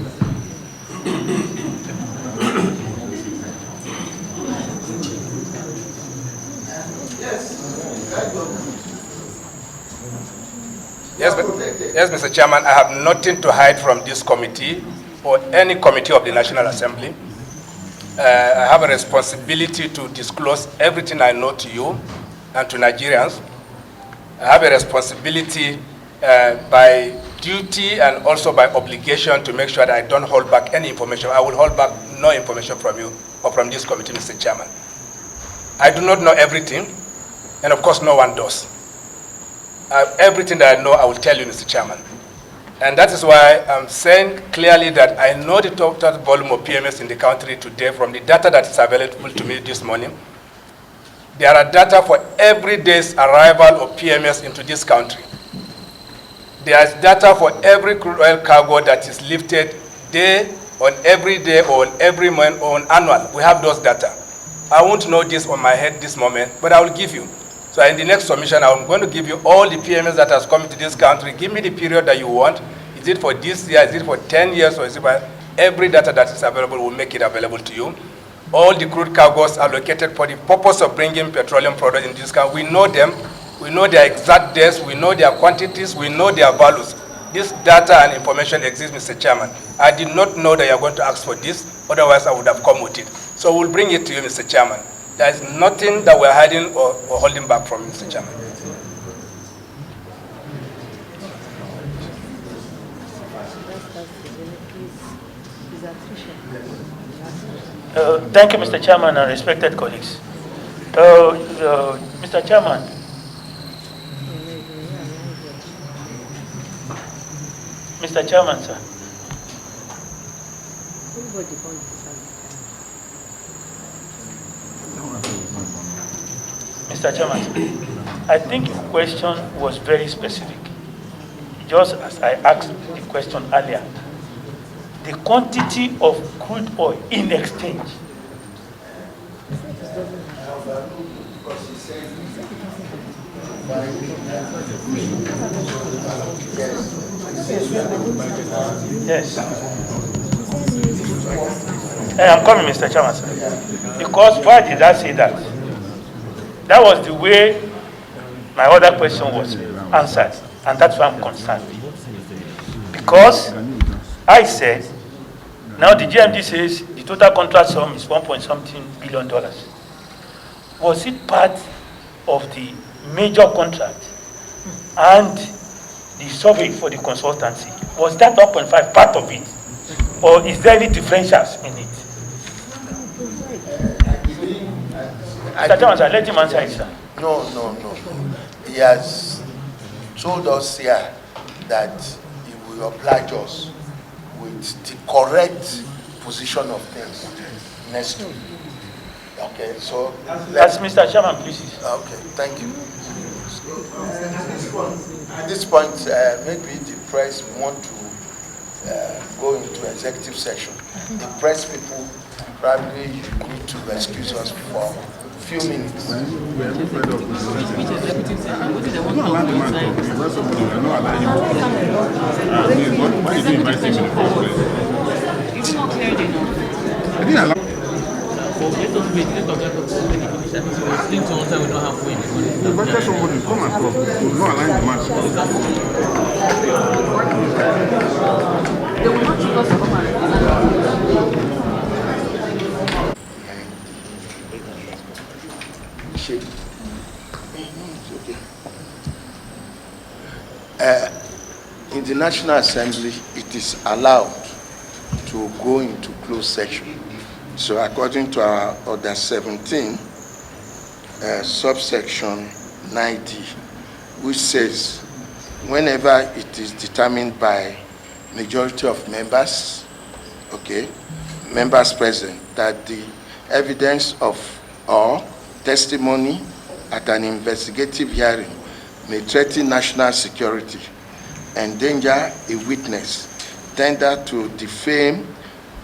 Yes, Mr. Chairman, I have nothing to hide from this committee or any committee of the National Assembly. I have a responsibility to disclose everything I know to you and to Nigerians. I have a responsibility by duty and also by obligation to make sure that I don't hold back any information. I will hold back no information from you or from this committee, Mr. Chairman. I do not know everything, and of course no one does. Everything that I know, I will tell you, Mr. Chairman. And that is why I'm saying clearly that I know the total volume of PMS in the country today from the data that is available to me this morning. There are data for every day's arrival of PMS into this country. There is data for every crude oil cargo that is lifted on every day or on every month or on annual. We have those data. I won't know this on my head this moment, but I will give you. So in the next submission, I'm going to give you all the PMS that has come to this country. Give me the period that you want. Is it for this year? Is it for 10 years? Or is it for every data that is available? Will make it available to you. All the crude cargoes are located for the purpose of bringing petroleum products in this country. We know them. We know their exact dates. We know their quantities. We know their values. This data and information exists, Mr. Chairman. I did not know that you are going to ask for this. Otherwise, I would have come with it. So we'll bring it to you, Mr. Chairman. There is nothing that we're hiding or holding back from, Mr. Chairman. Thank you, Mr. Chairman and respected colleagues. Mr. Chairman, Mr. Chairman, sir. Mr. Chairman, I think your question was very specific. Just as I asked the question earlier, the quantity of crude oil in exchange. Yes. I'm coming, Mr. Chairman, sir. Because why did I say that? That was the way my other question was answered, and that's why I'm concerned. Because I said, now the GMD says the total contract sum is $1.something billion. Was it part of the major contract and the survey for the consultancy? Was that 1.5 part of it? Or is there any differentials in it? Mr. Chairman, sir, let him answer it, sir. No. He has told us here that he will oblige us with the correct position of things next week. Okay, so... That's Mr. Chairman, please. Okay, thank you. At this point, maybe the press want to go into executive session. The press people probably need to excuse us for a few minutes. They will not take us to come in the National Assembly, it is allowed to go into closed session. So according to our Order 17, subsection 90, which says, whenever it is determined by majority of members, okay, members present, that the evidence of or testimony at an investigative hearing may threaten national security, endanger a witness, tender to defame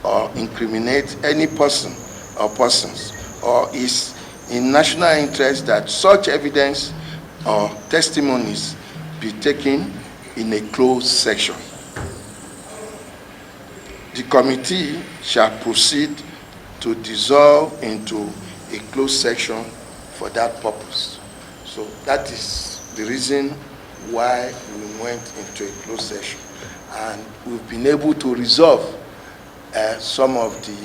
or incriminate any person or persons, or is in national interest that such evidence or testimonies be taken in a closed session. The committee shall proceed to dissolve into a closed session for that purpose. So that is the reason why we went into a closed session. And we've been able to resolve some of the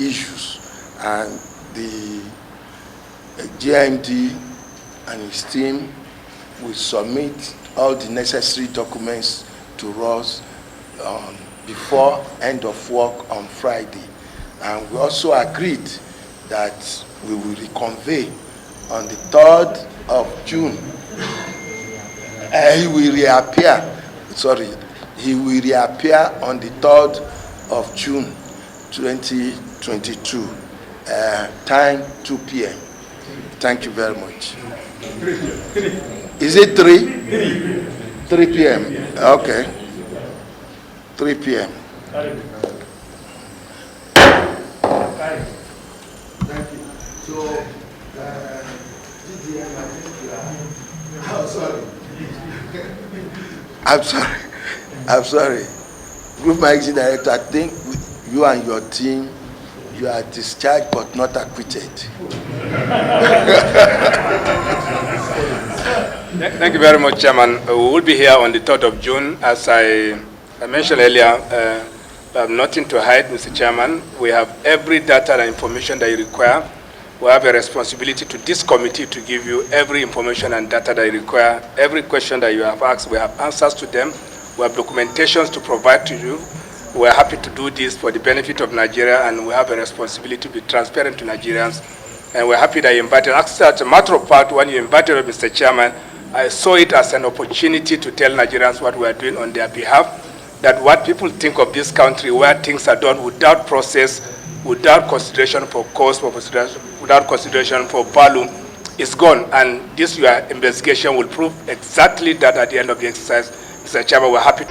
issues, and the GMD and his team will submit all the necessary documents to us before end of work on Friday. And we also agreed that we will reconvene on the 3rd of June. He will reappear on the 3rd of June 2022, time 2 p.m. Thank you very much. Is it 3? 3 p.m. Okay. 3 p.m. Thank you. So, GDM, I think you are... I'm sorry. Group Managing Director, I think you and your team, you are discharged but not acquitted. Thank you very much, Chairman. We will be here on the 3rd of June. As I mentioned earlier, we have nothing to hide, Mr. Chairman. We have every data and information that you require. We have a responsibility to this committee to give you every information and data that you require. Every question that you have asked, we have answers to them. We have documentations to provide to you. We are happy to do this for the benefit of Nigeria, and we have a responsibility to be transparent to Nigerians. And we're happy that you invited us. As a matter of fact, when you invited us, Mr. Chairman, I saw it as an opportunity to tell Nigerians what we are doing on their behalf, that what people think of this country, where things are done without process, without consideration for cost, without consideration for value, is gone. And this your investigation will prove exactly that at the end of the exercise. Mr. Chairman, we're happy.